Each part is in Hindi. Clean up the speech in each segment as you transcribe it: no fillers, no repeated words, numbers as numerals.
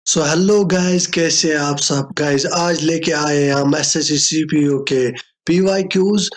सो हेलो गाइस, कैसे हैं आप सब गाइस। आज लेके आए हैं हम एसएससी सीपीयू के पीवाईक्यूज।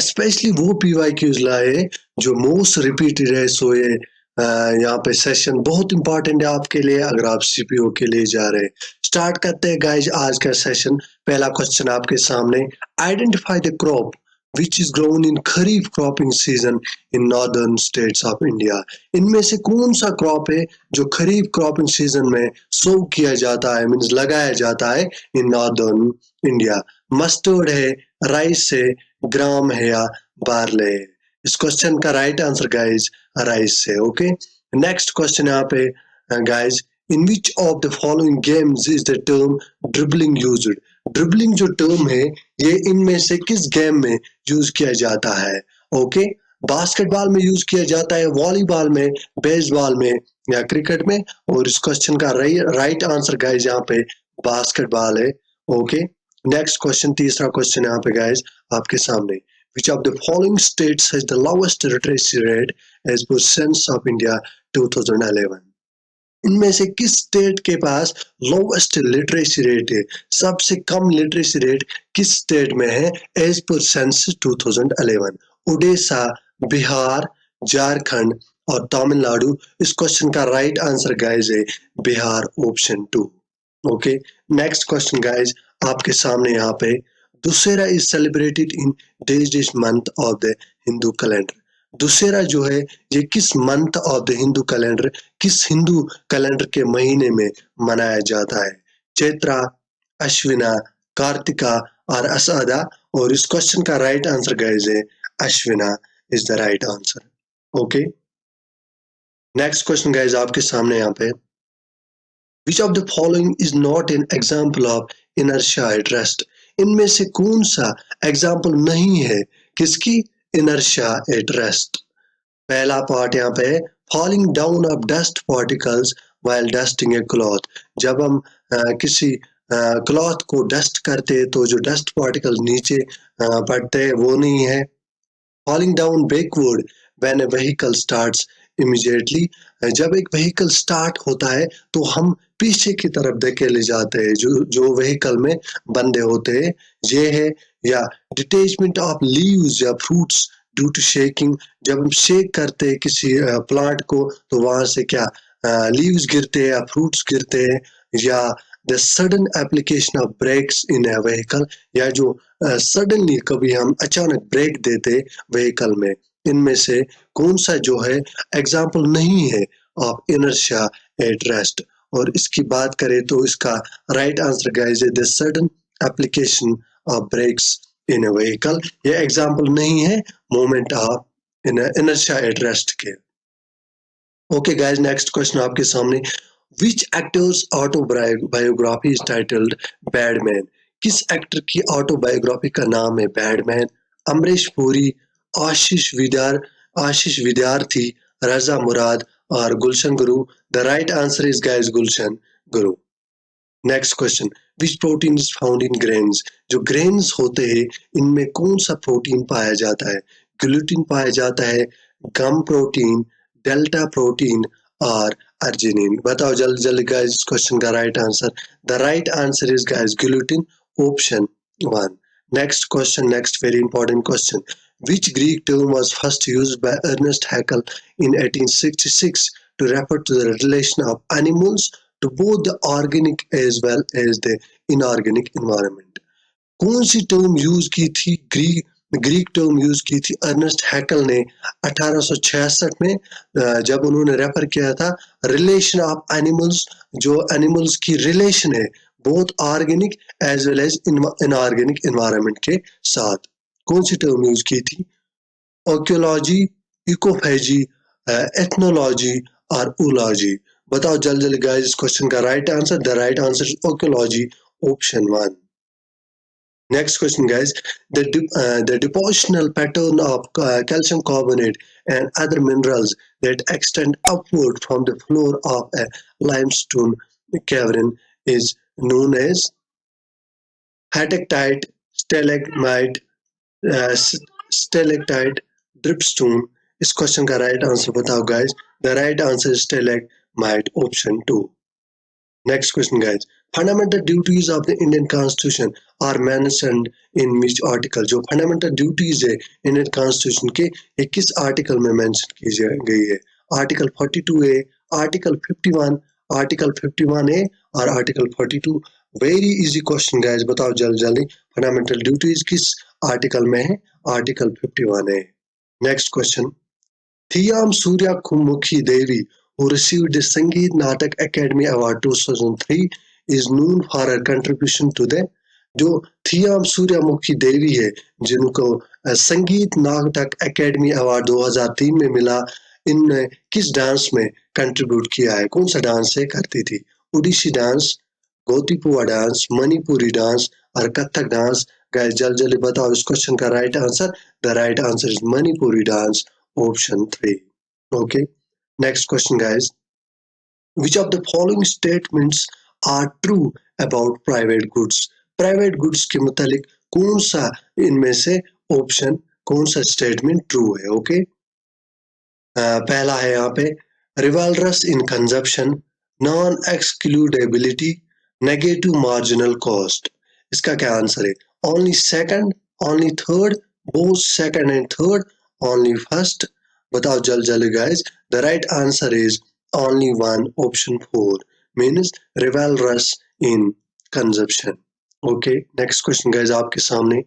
स्पेशली वो पीवाईक्यूज लाए जो मोस्ट रिपीटेड है। सो ये यहाँ पे सेशन बहुत इंपॉर्टेंट है आपके लिए अगर आप सीपीयू के लिए जा रहे हैं। स्टार्ट करते हैं गाइस आज का सेशन। पहला क्वेश्चन आपके सामने। Identify the crop which is grown in kharif cropping season in northern states of India. इनमें से कौन सा क्रॉप है जो खरीफ क्रॉपिंग सीजन में सो किया जाता है, मीन्स लगाया जाता है इन नॉर्दर्न इंडिया। मस्टर्ड है, राइस है, ग्राम है या बार्ले है। इस क्वेश्चन का राइट आंसर गाइज राइस है। ओके, नेक्स्ट क्वेश्चन यहाँ पे guys. In which of the following games is the term dribbling used. Dribbling जो टर्म है ये इनमें से किस गेम में यूज किया जाता है? ओके, बास्केटबॉल में यूज किया जाता है, वॉलीबॉल में, बेसबॉल में या क्रिकेट में। और इस क्वेश्चन का राइट आंसर गाइज यहाँ पे बास्केटबॉल है। ओके, नेक्स्ट क्वेश्चन, तीसरा क्वेश्चन यहाँ पे गाइज आपके सामने। Which of the following states has the lowest literacy rate as per Census of India 2011? इनमें से किस स्टेट के पास लोवेस्ट लिटरेसी रेट है? सबसे कम लिटरेसी रेट किस स्टेट में है एज पर सेंसस 2011? उड़ीसा, बिहार, झारखंड और तमिलनाडु। इस क्वेश्चन का राइट आंसर गाइज है Bihar, option 2। Okay, next question guys आपके सामने यहाँ पे। Dussehra is celebrated in this month of the Hindu calendar. Dussehra जो है ये किस month of the Hindu calendar, किस हिंदू कैलेंडर के महीने में मनाया जाता है? चैत्रा, अश्विना, कार्तिका और अषाढ़ा। और इस क्वेश्चन का राइट आंसर गाइज है Ashwina is the right answer. Okay, next question guys आपके सामने यहाँ पे। Which of the following is not an example of inertia at rest? इनमें से कौन सा एग्जाम्पल नहीं है किसकी? inertia at rest। पहला पार्ट यहाँ पे है falling down of dust particles while dusting a cloth। जब हम किसी क्लॉथ को डस्ट करते हैं तो जो डस्ट पार्टिकल्स नीचे पड़ते हैं वो नहीं है। Falling down backward when a vehicle starts immediately. जब एक व्हीकल स्टार्ट होता है तो हम पीछे की तरफ धकेले जाते हैं जो जो व्हीकल में बंदे होते हैं, ये है। या डिटेचमेंट ऑफ लीव्स या फ्रूट्स ड्यू टू शेकिंग। जब हम शेक करते हैं किसी प्लांट को तो वहां से क्या लीव्स गिरते हैं या फ्रूट्स गिरते हैं। या the sudden application of brakes in a vehicle, या जो सडनली कभी हम अचानक ब्रेक देते व्हीकल में। इनमें से कौन सा जो है एग्जाम्पल नहीं है ऑफ इनर्शिया एट रेस्ट? और इसकी बात करें तो इसका राइट आंसर गाइस है the sudden application of brakes in a vehicle. ये एग्जाम्पल नहीं है moment of inertia at rest के। ओके गाइस, नेक्स्ट क्वेश्चन आपके सामने। Which actor's autobiography is titled Badman? किस एक्टर की ऑटोबायोग्राफी का नाम है बैडमैन? अमरीश पुरी, आशीष विद्यार्थी, रजा मुराद और Gulshan Grover. The right answer is guys Gulshan Grover. Next question. Which protein is found in grains? जो ग्रेन्स होते हैं इनमें कौन सा प्रोटीन पाया जाता है? ग्लूटिन पाया जाता है, गम प्रोटीन, डेल्टा प्रोटीन और अर्जिनिन। बताओ जल्दी जल्दी गाइस इस क्वेश्चन का right answer. The right answer is guys gluten, option 1। Next question, next very important question. Which Greek term was first used by Ernest Haeckel in 1866 to refer to the relation of animals to both the organic as well as the inorganic environment? कौन सी टर्म यूज की थी? ग्रीक टर्म यूज की थी अर्नेस्ट हैकल ने 1866 में, जब उन्होंने रेफर किया था रिलेशन ऑफ एनिमल्स, जो एनिमल्स की रिलेशन है both organic as well as inorganic environment के साथ। कौन सी टर्म यूज की थी? आर्कियोलॉजी, इकोफेजी, एथनोलॉजी और ओलॉजी। बताओ जल्दी जल्दी गाइस इस क्वेश्चन का right answer. The right answer is archaeology, option 1। Next question, guys. The depositional pattern of calcium carbonate and other minerals that extend upward from the floor of a limestone cavern is known as helictite, stalagmite, stalactite, dripstone. इस क्वेश्चन का राइट आंसर बताओ guys. The right answer is stalagmite, option 2। Next question, guys. Fundamental duties of the Indian Constitution are mentioned in which article? जो fundamental duties है Indian Constitution के ये किस article में mention की गई है? Article 42A, Article 51, Article 51A और Article 42. Very easy question, guys. बताओ जल्दी जल्दी. Fundamental duties किस article में है? Article 51A. Next question. Thiyam Surya Mukhi Devi, who received the Sangeet Natak Academy Award 2003, is known for her contribution to the जो थियाम सूर्यमुखी देवी है जिनको संगीत नाटक एकेडमी अवार्ड 2003 में मिला, इनने किस डांस में कंट्रीब्यूट किया है? कौन सा डांस है करती थी? Odissi dance, Gotipua dance, Manipuri dance और कथक डांस. गाइस जल्दी जल्दी बताओ इस क्वेश्चन का right answer. The right answer is Manipuri dance, option 3. Okay. Next question, guys. Which of the following statements are true about private goods? Private goods के मुतालिक कौन सा इनमें से ऑप्शन, कौन सा स्टेटमेंट ट्रू है? ओके. पहला है यहाँ पे rivalrous in consumption, non excludability, negative marginal cost. इसका क्या आंसर है? Only second, only third, both second and third, only first. बताओ जल्दी जल्दी guys. The right answer is only one, option 4, means rivalrous in consumption. Okay, next question guys आपके सामने.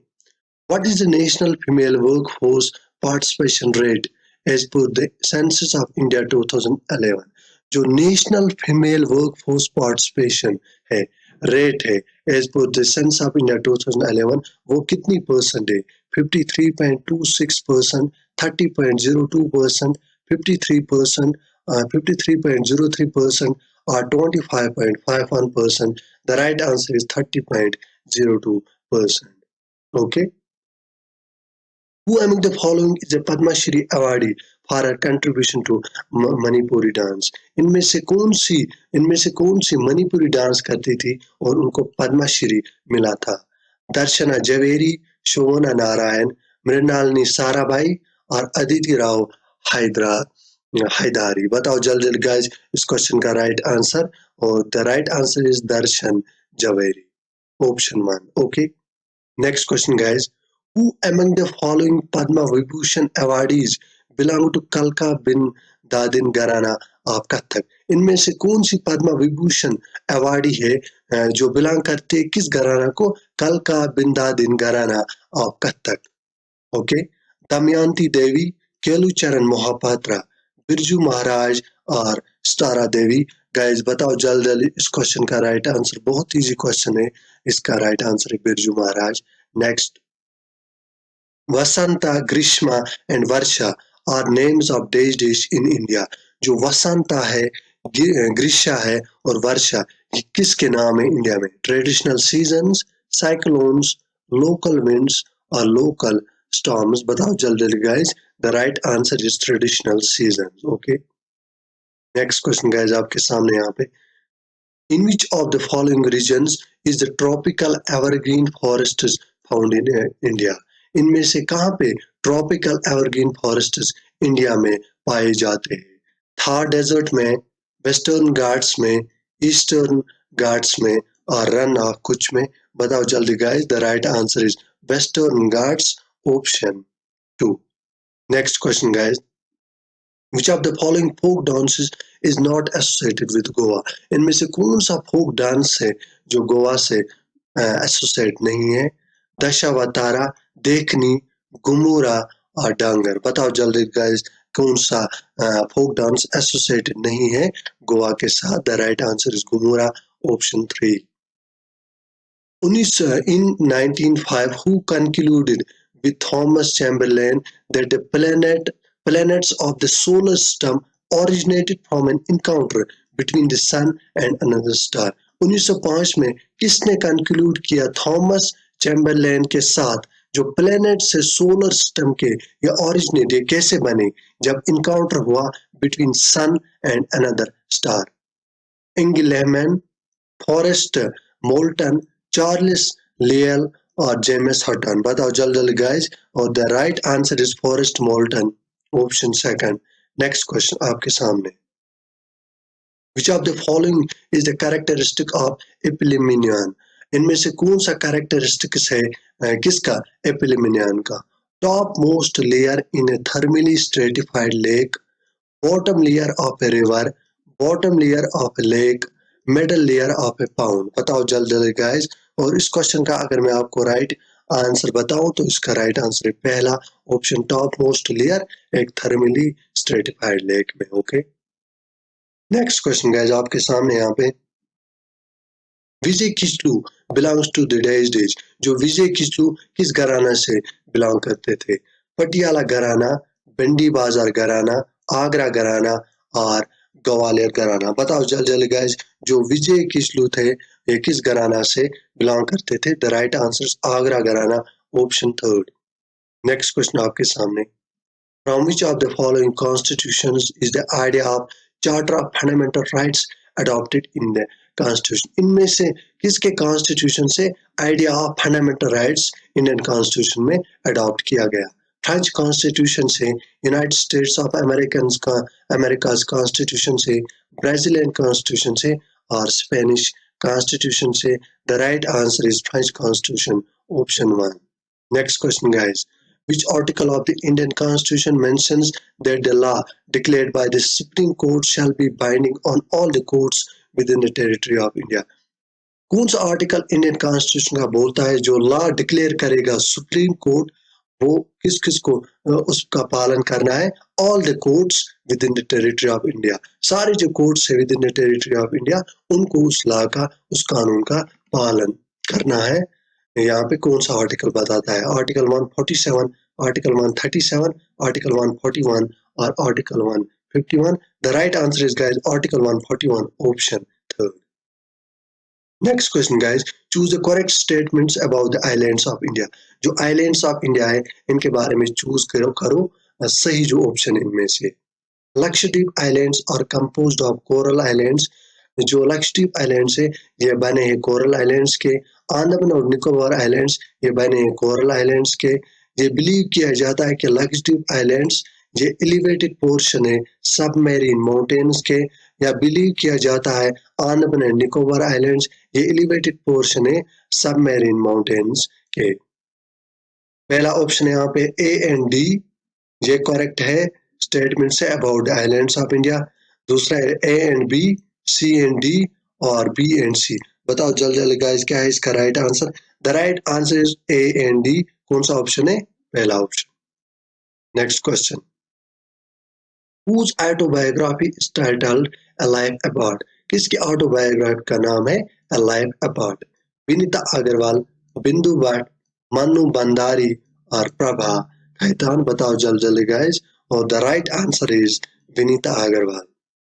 What is the national female workforce participation rate as per the census of India 2011? जो नेशनल फीमेल वर्कफोर्स पार्टिसिपेशन है, रेट है as per the census of India 2011, वो कितनी परसेंट है? 53.26%, 30.02%, 53%, 53.03% or 25.51%. The right answer is 30.02%. Okay. Who among the following is a Padma Shri awardee for her contribution to Manipuri dance? इनमें से कौन सी मणिपुरी डांस करती थी और उनको पद्मा श्री मिला था? दर्शना जवेरी, शोभना नारायण, मृणालिनी साराभाई और अदिति राव हैदारी. बताओ जल्दी जल्दी गाइस इस क्वेश्चन का राइट आंसर. और the right answer is Darshan Jhaveri, option 1. Okay. Next question guys. Who among the following Padma Vibhushan awardees belong to Kalka bin Dadin Gharana of Kathak? इनमें से कौन सी पद्मा विभूषण अवार्डी है जो बिलोंग करते किस घराना को? कलका बिन दादिन घराना ऑफ कथक. ओके. दमयंती देवी, केलुचरण मोहपात्रा, बिरजू महाराज और स्टारा देवी. गाइस बताओ जल्दी जल्दी इस क्वेश्चन का राइट आंसर. बहुत इजी क्वेश्चन है, इसका राइट आंसर है Birju Maharaj. Next. Vasanta, Grishma and Varsha are names of days in India. जो वसंता है, ग्रीष्मा है और वर्षा, ये किसके नाम है इंडिया में? Traditional seasons, cyclones, local winds और लोकल स्टॉर्म्स. बताओ जल्दी जल्दी guys. The right answer is traditional seasons. Okay. Next question guys आपके सामने यहाँ पे. In which of the following regions is the tropical evergreen forests found in India? इनमें से कहाँ पे ट्रॉपिकल एवरग्रीन फॉरेस्ट्स इंडिया में पाए जाते हैं? थार डेजर्ट में, वेस्टर्न घाट्स में, ईस्टर्न घाट्स में और रन ऑफ कुछ में. बताओ जल्दी guys. The right answer is western Ghats, option 2. Next question guys. Which of the following folk dances is not associated with Goa? इनमें से कौन सा फोक डांस है जो गोवा से एसोसिएट नहीं है? दशावतारा, देखनी, गुमूरा और डांगर. बताओ जल्दी गाइस कौन सा फोक डांस एसोसिएटेड नहीं है गोवा के साथ? The right answer is Ghumura, option 3. In 1905, who concluded with Thomas Chamberlain that the planets of the solar system originated from an encounter between the sun and another star? 1905 में किसने कंक्लूड किया थॉमस चैम्बरलेन के साथ जो प्लेनेट से सोलर सिस्टम के या ओरिजिनेट ये कैसे बने जब इनकाउंटर हुआ between sun and another star? इंगिलहमैन, फॉरेस्ट मोल्टन, चार्ल्स लियल और जेम्स हटन. बताओ जल्दी जल्दी गाइस. और the right answer is Forest Moulton, option 2. Next question आपके सामने. Which of the following is the characteristic of epilimnion? इनमें से कौन सा कैरेक्टरिस्टिक्स है किसका? एपिलेमिनियन का। Top most layer in a thermally stratified lake, bottom layer of a river, bottom layer of a lake, middle layer of A pound. बताओ जल्द जल्दी गाइस। और इस क्वेश्चन का अगर मैं आपको राइट आंसर बताऊं तो इसका राइट आंसर है पहला ऑप्शन, टॉप मोस्ट लेयर एक थर्मली स्ट्रेटिफाइड लेक में। ओके, नेक्स्ट क्वेश्चन गाइस आपके सामने यहाँ पे, Vijay Kitchlu belongs to the dash dash. जो विजय किचलू किस घराना से बिलोंग करते थे? पटियाला घराना, भिंडी बाजार घराना, आगरा घराना और ग्वालियर घराना। बताओ जल्दी जल्दी गाइस, जो विजय किचलू थे ये किस घराना से बिलोंग करते थे? द राइट आंसर आगरा घराना, ऑप्शन थर्ड। नेक्स्ट क्वेश्चन आपके सामने, from which of the following constitutions is the idea of charter of fundamental rights adopted in the constitution? इनमें से किसके कॉन्स्टिट्यूशन से idea of fundamental rights Indian constitution में अडॉप्ट किया गया? फ्रेंच कॉन्स्टिट्यूशन से, United States of America's constitution से, ब्राजीलियन कॉन्स्टिट्यूशन से और स्पेनिश कॉन्स्टिट्यूशन से? The right answer is French constitution, option one. Next question guys, which article of the Indian Constitution mentions that the law declared by the Supreme Court shall be binding on all the courts within the territory of India? कौन सा आर्टिकल इंडियन कॉन्स्टिट्यूशन का बोलता है जो लॉ डिक्लेयर करेगा सुप्रीम कोर्ट, वो किस किस को उसका पालन करना है? All the courts with in the territory of India. सारे जो कोर्ट्स है with in the territory of India उनको उस लॉ का, उस कानून का पालन करना है। यहाँ पे कौन सा आर्टिकल बताता है? आर्टिकल 147, आर्टिकल 137, आर्टिकल 141 और article 151। The right answer is guys article 141, option third. Next question guys, choose the correct statements about the islands of India. जो आइलैंड्स ऑफ इंडिया है इनके बारे में चूज करो सही जो ऑप्शन इनमें से। Lakshadweep islands are composed of coral islands. जो लक्षद्वीप आइलैंड्स है ये बने हैं कोरल आइलैंड्स के। अंडमान और निकोबार आइलैंड्स ये बने हैं कोरल आइलैंड्स के। ये बिलीव किया जाता है कि लक्षद्वीप आइलैंड्स ये एलिवेटेड पोर्शन है सबमेरीन माउंटेन्स के, या बिलीव किया जाता है अंडमान एंड निकोबार आइलैंड्स ये एलिवेटेड पोर्शन है सबमेरीन माउंटेन्स के। पहला ऑप्शन है यहाँ पे ए एंड डी, ये करेक्ट है स्टेटमेंट से about the islands of India. दूसरा है A and B, C and D और बी एंड सी। बताओ जल्दी जल्दी गाइस क्या है इसका right answer? The right answer is a and D. कौन सा ऑप्शन है? पहला option. Next question, whose autobiography is titled A Life Apart? किसकी ऑटोबायोग्राफी का नाम है A Life Apart? Vinita Agarwal, बिंदु भट्ट, मनु बंडारी और प्रभा खैतान। बताओ जल्दी जल्दी गाइस, और the right answer is Vinita Agarwal.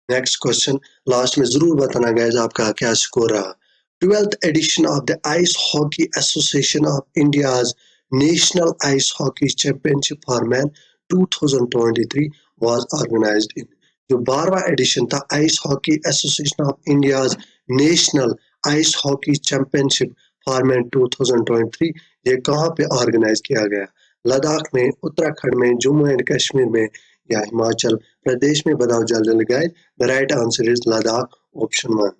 Next question, last में जरूर बताना गाइस आपका क्या स्कोर रहा। 12th edition of the Ice Hockey Association of India's National Ice Hockey Championship for Men 2023 was organized in। जो 12वां एडिशन था ice hockey association of India's national ice hockey championship for main 2023, ये कहाँ पे ऑर्गेनाइज किया गया? लद्दाख में, उत्तराखंड में, जम्मू एंड कश्मीर में या हिमाचल प्रदेश में? बताओ जल्दी जल्दी guys. The right answer is Ladakh, option one.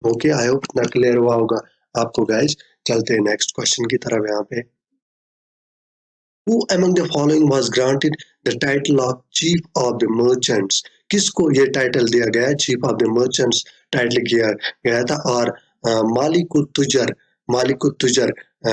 Okay, I hope इतना क्लियर हुआ होगा आपको गाइस। चलते हैं नेक्स्ट क्वेश्चन की तरफ। यहाँ पे, Who among the following was granted the title of Chief of the Merchants? किसको ये टाइटल दिया गया? Chief of the merchants title किया गया था। और मालिकुत तुजर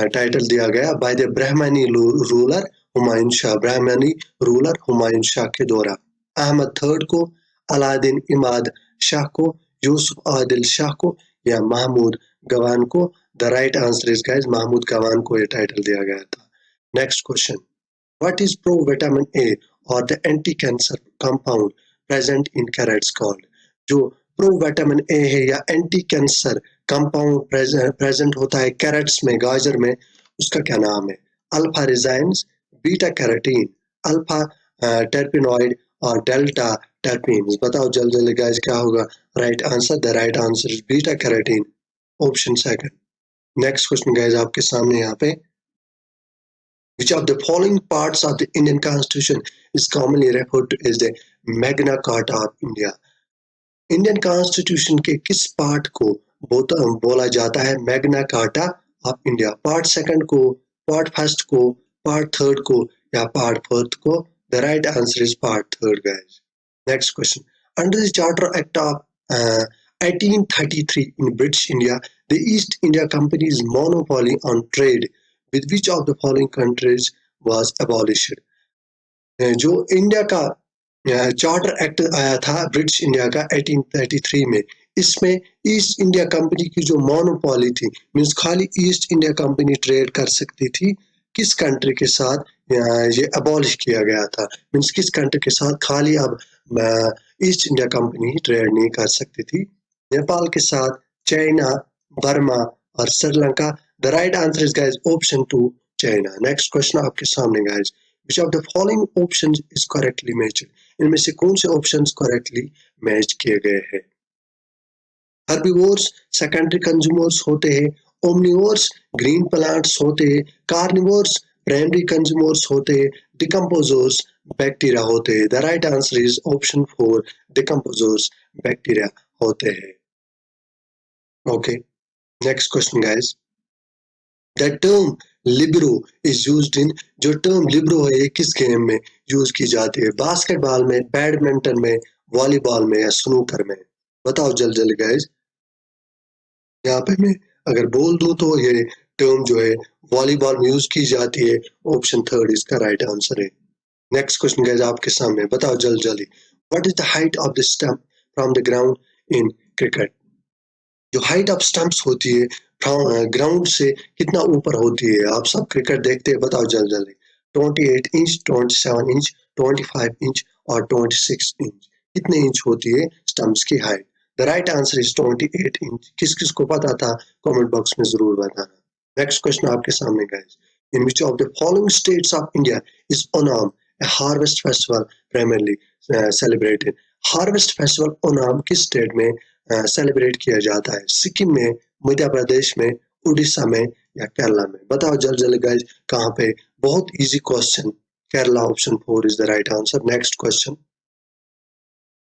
टाइटल दिया गया by the Bahmani ruler Humayun Shah. Bahmani ruler Humayun Shah के द्वारा। अहमद थर्ड को, अलादीन इमाद शाह को, यूसुफ आदिल शाह को या महमूद गवान को? The right answer is guys Mahmud Gawan को ये टाइटल दिया गया था। Next question, what is provitamin A or the anti-cancer compound present in carrots called? जो प्रोविटामिन ए है या एंटी कैंसर कंपाउंड प्रेजेंट होता है कैरेट्स में, गाजर में, उसका क्या नाम है? Alpha resins, beta carotene, alpha terpenoid और डेल्टा टर्पीन्स। बताओ जल्दी जल्दी गाइस क्या होगा right answer? The right answer is beta carotene, option second. Next question guys आपके सामने यहाँ पे, which of the following parts of the Indian Constitution is commonly referred to as the Magna Carta of India? Indian constitution के किस पार्ट को बोला जाता है Magna carta of India? Part second को, पार्ट फर्स्ट को, पार्ट थर्ड को या पार्ट फोर्थ को? The right answer is part third guys. Next question. Under the charter act of 1833 in British India, the East India Company's monopoly on trade with which of the following countries was abolished? जो इंडिया का चार्टर एक्ट आया था ब्रिटिश इंडिया का 1833 में, इसमें ईस्ट इंडिया कंपनी की जो मोनोपोली थी, मींस खाली ईस्ट इंडिया कंपनी ट्रेड कर सकती थी, किस कंट्री के साथ ये अबॉलिश किया गया था? मींस किस कंट्री के साथ खाली अब ईस्ट इंडिया कंपनी ट्रेड नहीं कर सकती थी? नेपाल के साथ, चाइना, बर्मा और Sri Lanka. The right answer is guys option 2 China. Next question आपके सामने guys. Which of the following options is correctly matched? इनमें से कौन से ऑप्शंस करेक्टली मैच किए गए हैं? हर्बीवोर्स सेकेंडरी कंज्यूमर्स होते हैं, ओमनिवोर्स ग्रीन प्लांट्स होते हैं, कार्निवोर्स प्राइमरी कंज्यूमर्स होते हैं, डिकम्पोजर्स बैक्टीरिया होते हैं. The right answer is option 4 decomposers bacteria होते हैं. Okay, next question guys. The term libero is used in, जो टर्म लिबरो है ये किस गेम में यूज की जाती है? बास्केटबॉल में, बैडमिंटन में, वॉलीबॉल में या स्नूकर में? बताओ जल्दी जल्दी गाइस. यहाँ पे मैं अगर बोल दूं तो ये टर्म जो है वॉलीबॉल में यूज की जाती है. ऑप्शन थर्ड इसका राइट आंसर है. नेक्स्ट क्वेश्चन गाइस आपके सामने, बताओ जल्दी जल्दी. What is the height of the stump from the ground in cricket? जो हाइट ऑफ स्टंप्स होती है ग्राउंड से कितना ऊपर होती है? आप सब क्रिकेट देखते हैं, बताओ जल्दी जल्दी. 28 इंच, 27 इंच, 25 इंच और 26 इंच. कितने इंच होती है स्टंप्स की height? The right answer is 28 inch. किस किस को पता था कमेंट बॉक्स में जरूर बताना. नेक्स्ट क्वेश्चन आपके सामने guys. In which of the following states of India is Onam a harvest festival primarily celebrated? Harvest festival Onam किस स्टेट में सेलिब्रेट किया जाता है? सिक्किम में, मध्य प्रदेश में, उड़ीसा में या केरला में? बताओ जल्दी जल्दी गाइस कहाँ पे? बहुत easy question. Kerala, option 4 is the right answer. Next question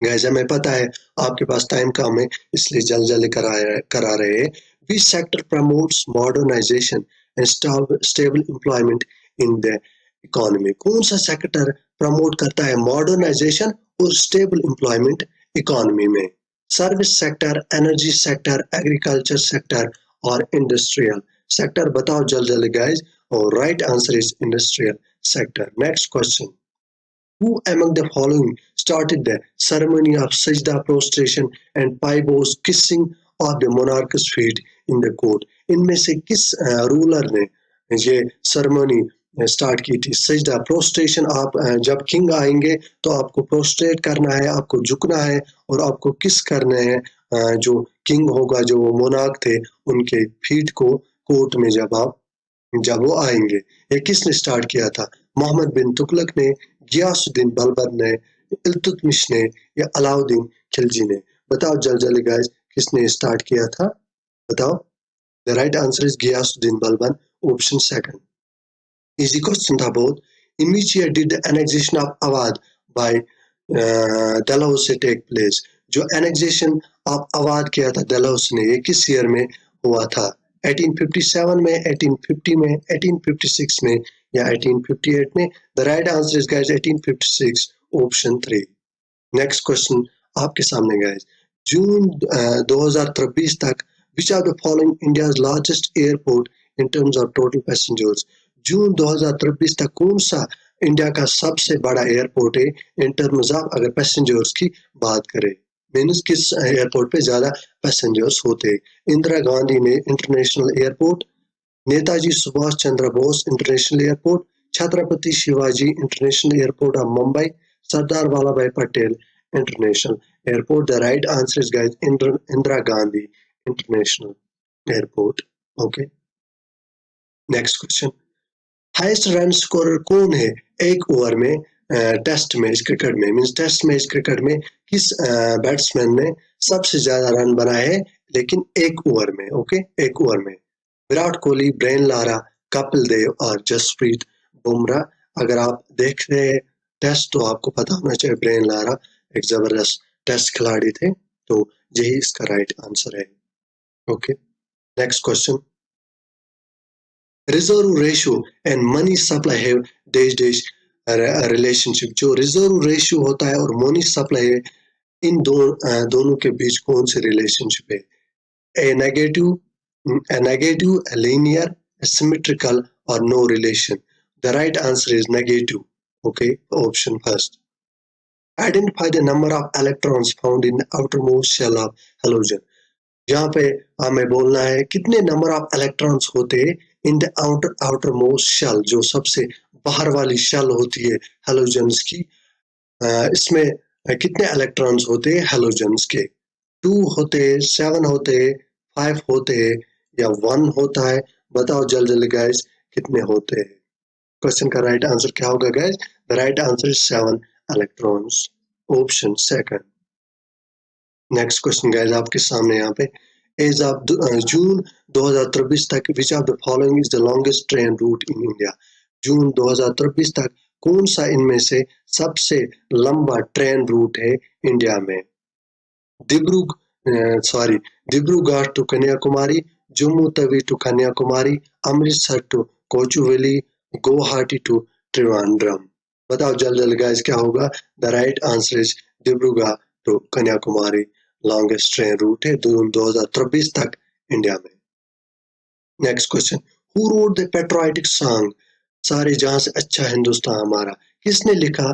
guys, हमें पता है आपके पास टाइम कम है इसलिए जल्दी जल्दी करा रहे हैं. Which sector promotes modernisation and stable employment in the economy? कौन सा सेक्टर प्रमोट करता है मॉडर्नाइजेशन और स्टेबल एम्प्लॉयमेंट इकोनॉमी में? Service sector, energy sector, agriculture sector और इंडस्ट्रियल सेक्टर? बताओ जल्दी जल्दी गाइस. और right answer is industrial sector. Next question. Who among the following started the ceremony of sajda, prostration and pibos kissing of the monarch's feet in the court? इनमें से किस रूलर ने ये सेरेमनी स्टार्ट की थी? सजदा, प्रोस्ट्रेशन. आप जब किंग आएंगे तो आपको प्रोस्ट्रेट करना है, आपको झुकना है और आपको किस करना है जो किंग होगा, जो मोनार्क थे, उनके फीट को कोर्ट में जब वो आएंगे. ये किसने स्टार्ट किया था? मोहम्मद बिन तुगलक ने, गियासुद्दीन बलबन ने, इल्तुतमिश ने या अलाउद्दीन खिलजी ने? बताओ जल्दी जल्दी गाइस किसने स्टार्ट किया था? बताओ. The right answer is Ghiyasuddin Balban, option second. Easy question था बहुत. In which year did the annexation of Awadh by Dalhousie take place? जो एनेक्सेशन ऑफ अवध किया था डलहौसी ने, ये किस ईयर में हुआ था? 1857 में, 1850 में, 1856 में या 1858 में? The right answer is guys 1856, option 3. Next question आपके सामने गाइस. जून 2023 तक which are the following India's largest airport in terms of total passengers? June 2023 तक कौन सा इंडिया का सबसे बड़ा एयरपोर्ट है इन टर्म्स ऑफ अगर पैसेंजर्स की बात करें? मीन्स किस एयरपोर्ट पे ज्यादा पैसेंजर्स होते? इंदिरा गांधी ने international airport, Netaji Subhash Chandra Bose international airport, Chhatrapati Shivaji international airport of Mumbai, Sardar Vallabh bhai Patel international airport. The right answer is guys Indira Gandhi international airport. Okay, next question. Highest run scorer कौन है एक ओवर में टेस्ट मैच क्रिकेट में? मींस टेस्ट मैच क्रिकेट में किस बैट्समैन ने सबसे ज्यादा रन बनाए हैं लेकिन एक ओवर में? ओके, एक ओवर में. विराट कोहली, ब्रेन लारा, कपिल देव और जसप्रीत बुमराह. अगर आप देख रहे हैं टेस्ट तो आपको पता होना चाहिए ब्रेन लारा एक जबरदस्त टेस्ट खिलाड़ी थे. तो यही इसका राइट आंसर है। Okay, next question, reserve ratio and money supply have dash dash relationship. जो रिजर्व रेशियो होता है और मनी सप्लाई है, इन दोनों के बीच कौन सी रिलेशनशिप है? A negative, a linear, a symmetrical, or no relation. The right answer is negative. Okay, option first. Identify the number of electrons found in the outermost shell of halogen. यहाँ पे हमें बोलना है कितने नंबर ऑफ इलेक्ट्रॉन्स होते हैं in the outermost shell, जो सबसे बाहर वाली शेल होती है हेलोजन्स की। इसमें कितने इलेक्ट्रॉन्स होते हैं हेलोजन्स के? 2 होते हैं, 7 होते हैं, 5 होते हैं या 1 होता है? बताओ जल्दी जल्दी गाइस, कितने होते हैं? क्वेश्चन का राइट आंसर क्या होगा guys? The right answer is 7 electrons, option second. Next question guys आपके सामने यहाँ पे, एज ऑफ जून 2023 तक which of the following is the longest train route in India. June 2023 तक कौन सा इनमें से सबसे लंबा ट्रेन रूट है इंडिया में? Dibrugarh to Kanyakumari, Jammu Tawi to Kanyakumari, Amritsar to Kochuveli, Guwahati to Trivandrum. बताओ जल्दी जल्दी गाइस क्या होगा? The right answer is Dibrugarh to Kanyakumari longest train route है 2023 तक इंडिया में। Next question, who wrote the patriotic song Saare Jahan से अच्छा हिंदुस्तान हमारा? किसने लिखा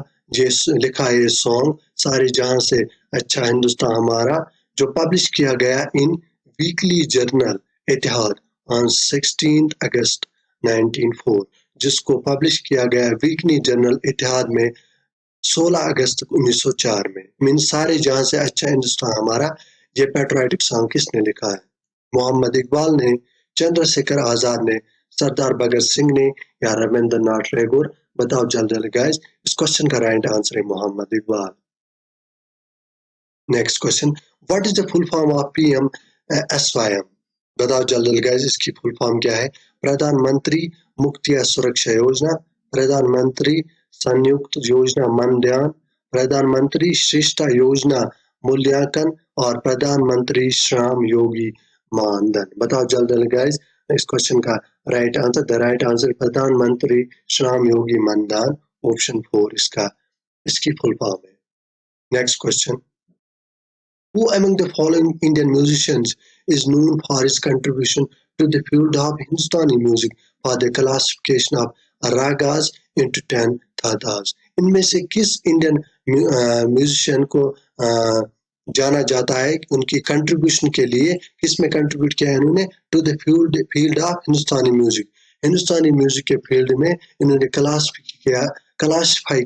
ये सॉन्ग सारे जहां से अच्छा हिंदुस्तान हमारा, जो पब्लिश किया गया इन वीकली जर्नल इतिहाद ऑन 16 अगस्त 1904, जिसको पब्लिश किया गया वीकली जर्नल इतिहाद में 16 अगस्त 1904 में। मीन सारे जहां से अच्छा हिंदुस्तान हमारा, ये पेट्रियोटिक सॉन्ग किसने लिखा है? मोहम्मद इकबाल ने, चंद्रशेखर आजाद ने, सरदार भगत सिंह ने या रविंद्रनाथ टैगोर? बताओ जल्दी जल्दी गाइस, इस क्वेश्चन का राइट आंसर है Mohammad Iqbal. Next question, what is the full form of PM SYM? बताओ जल्दी जल्दी गाइस, इसकी फुल फॉर्म क्या है? प्रधानमंत्री मुक्ति सुरक्षा योजना, प्रधानमंत्री संयुक्त योजना मानधन, प्रधानमंत्री शिष्टा योजना मूल्यांकन और प्रधानमंत्री श्रम योगी मानधन। बताओ जल्दी जल्दी गाइस, इस क्वेश्चन का right answer, the right answer प्रधानमंत्री श्रम योगी मानधन, ऑप्शन 4 इसकी फुल फॉर्म है। Next question, who among the following Indian musicians is known for his contribution to the field of Hindustani music for the classification of ragas into 10 tadas? इनमें से किस इंडियन म्यूजिशियन को जाना जाता है उनकी कंट्रीब्यूशन के लिए? किसमें कंट्रीब्यूट किया है इन्होंने? To the field of Hindustani music, Hindustani music के फील्ड में इन्होंने क्लासिफाई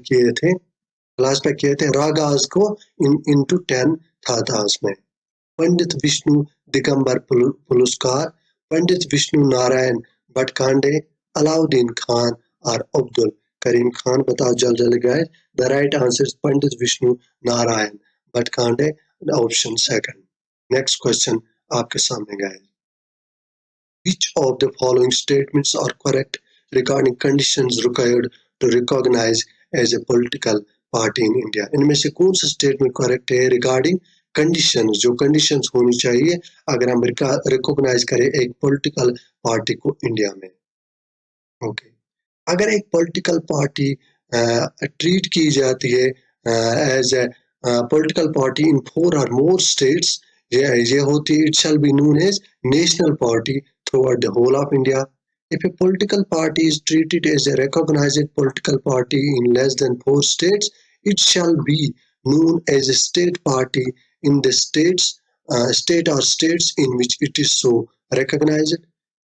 किए थे रागास को इनटू 10 थादास में। पंडित विष्णु दिगंबर पुरस्कार, पंडित विष्णु नारायण भटकांडे, अलाउद्दीन खान और अब्दुल करीम खान। बताओ जल्दी जल्दी guys, the right answer is Pandit Vishnu Narayan Bhatkhande, option second. Next question आपके सामने guys, which of the following statements are correct regarding conditions required to recognize as a political party in India? इनमें से कौन सा स्टेटमेंट करेक्ट है रिगार्डिंग कंडीशंस, जो कंडीशंस होनी चाहिए अगर हम रिकॉग्नाइज करें एक पॉलिटिकल पार्टी को इंडिया में? ओके, अगर एक पॉलिटिकल पार्टी ट्रीट की जाती है as a political party in 4 और मोर स्टेट्स, ये होती है, it shall be known as national party throughout the whole of India. If a political party is treated as a recognized political party in less than 4 states, it shall be known as a state party in the state or states in which it is so recognized.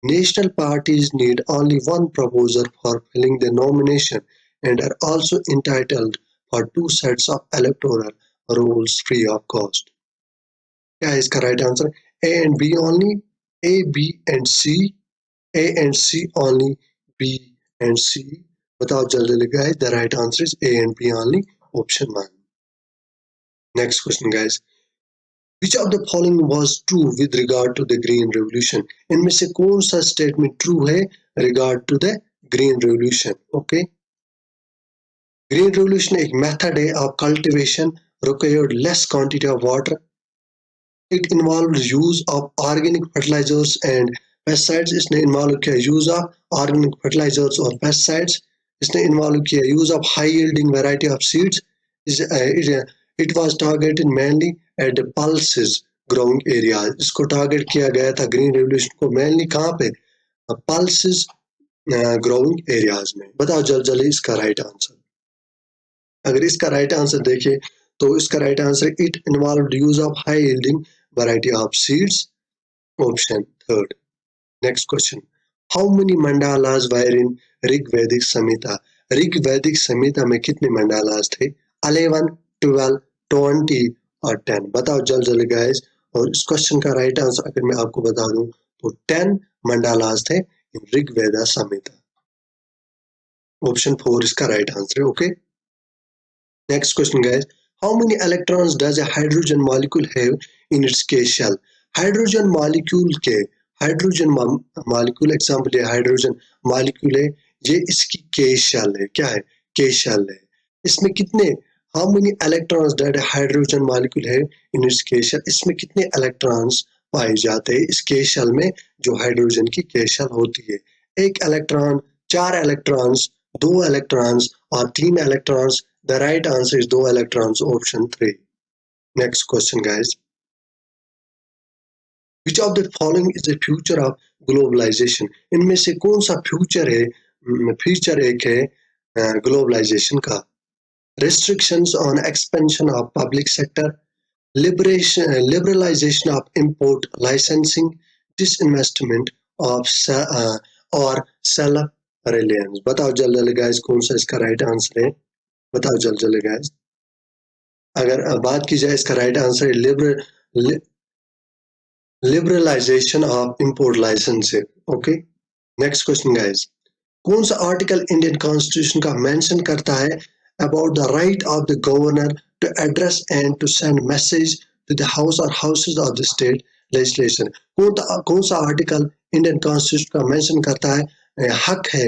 National parties need only one proposer for filling the nomination and are also entitled for 2 sets of electoral rolls free of cost. क्या है इसका right answer? A and B only, A, B and C, A and C only, B and C. बताओ जल्दी जल्दी guys, the right answer is A and B only, option 1. Next question guys, which of the following was true with regard to the green revolution? इनमें से कौन सा statement true है regard to the green revolution? Okay, green revolution एक method है of cultivation required less quantity of water. It involved use of organic fertilizers and pesticides. इसने involve किया use of organic fertilizers और pesticides. इसने involve किया use of high yielding variety of seeds. It was targeted mainly at the pulses growing areas. इसको target किया गया था green revolution को mainly कहाँ पे? Pulses growing areas में. बताओ जल्दी जल्दी इसका right answer. अगर इसका right answer देखें तो इसका right answer it involved use of high yielding variety of seeds. Option third. Next question. How many mandalas were in Rig Vedic Samhita? Rig Vedic Samhita में कितने mandalas थे? 11, 12, 20 और 10. बताओ जल्दी जल्दी guys. और इस क्वेश्चन का राइट आंसर अगर मैं आपको बता दूं तो 10 मंडालास थे इन ऋग वेदा संहिता. ऑप्शन 4 इसका राइट आंसर है. Okay, next question guys. How many electrons does a hydrogen molecule have in its के शेल? हाइड्रोजन मॉलिक्यूल के हाइड्रोजन मॉलिक्यूल एग्जांपल है हाइड्रोजन मॉलिक्यूल है, ये इसकी के शेल है. क्या है? के शेल है. इसमें कितने how many electrons does a hydrogen molecule है इन इट्स के शेल? इसमें कितने इलेक्ट्रॉन्स पाए जाते हैं इस के शेल में जो हाइड्रोजन की के शेल होती है? एक इलेक्ट्रॉन, 4 इलेक्ट्रॉन्स, 2 इलेक्ट्रॉन्स और 3 electrons. The right answer is 2 electrons, option 3. Next question guys. Which of the following is the future of globalization? इनमें से कौन सा फ्यूचर है, फ्यूचर एक है ग्लोबलाइजेशन का? Restrictions on expansion of public sector, liberalization of import licensing, disinvestment of or self-reliance. बताओ जल्दी जल्दी गाइस कौन सा इसका राइट आंसर है? बताओ जल्दी जल्दी गाइस. अगर बात की जाए इसका राइट आंसर है liberalisation of import licensing. Okay, next question guys. कौन सा आर्टिकल इंडियन कॉन्स्टिट्यूशन का मेंशन करता है about the right of the governor to address and to send message to the house और houses of the state legislation? कौन सा आर्टिकल इंडियन कॉन्स्टिट्यूशन का मेंशन करता है हक है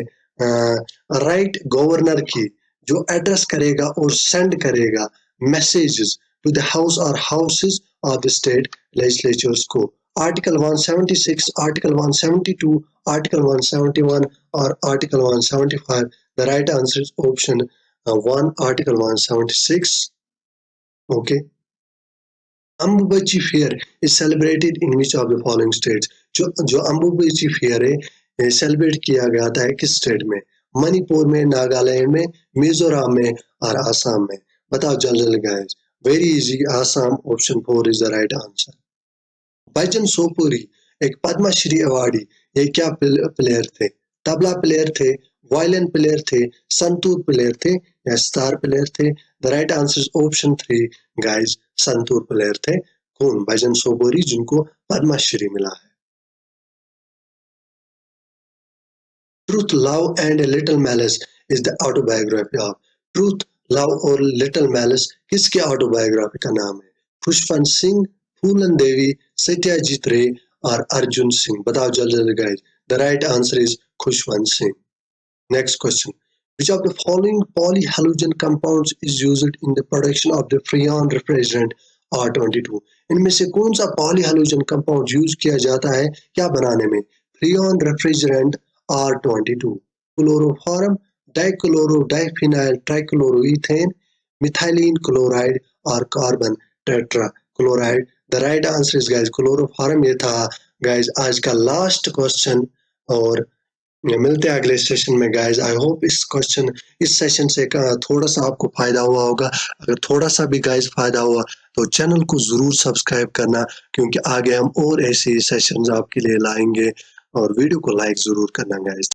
राइट गवर्नर की जो एड्रेस करेगा और सेंड करेगा मैसेजेस टू द हाउस और houses of the state legislatures को? आर्टिकल 176, आर्टिकल 172, आर्टिकल 171 और article 175. The right answer is option 1, article 176. Okay. Ambubachi fair is celebrated in which of the following states? जो Ambubachi fair है सेलिब्रेट किया गया था किस स्टेट में? मणिपुर में, नागालैंड में, मिजोरम में और आसाम में. बताओ जल्दी जल्दी guys. Very easy, Assam. Option 4 is the right answer. Bhajan Sopori एक पद्मश्री अवार्डी, ये क्या प्लेयर थे? तबला प्लेयर थे, वायलिन प्लेयर थे, संतूर प्लेयर थे या स्टार प्लेयर थे? The right answer is option 3 guys, santoor player थे. कौन? भजन सोपुरी जिनको पद्मश्री मिला है. Truth, love and little malice is the autobiography of. Truth, love और लिटिल मैलिस किसके ऑटोबायोग्राफी का नाम है? खुशवंत सिंह, फूलन देवी, सत्याजीत रे और अर्जुन सिंह. बताओ जल्दी जल्दी guys. The right answer is Khushwant Singh. Next question. Which of the following polyhalogen compounds is used in the production of the freon refrigerant R22? इनमें से कौन सा polyhalogen compound यूज किया जाता है क्या बनाने में? freon refrigerant R22. Chloroform, dichloro diphenyl trichloroethane, methylene chloride और carbon tetra chloride. The right answer is guys chloroform. ये था गाइस आज का लास्ट क्वेश्चन और मिलते हैं अगले सेशन में गाइस. आई होप इस सेशन से थोड़ा सा आपको फायदा हुआ होगा. अगर थोड़ा सा भी गाइस फायदा हुआ तो चैनल को जरूर सब्सक्राइब करना क्योंकि आगे हम और ऐसे सेशंस आपके लिए लाएंगे और वीडियो को लाइक जरूर करना गाइस.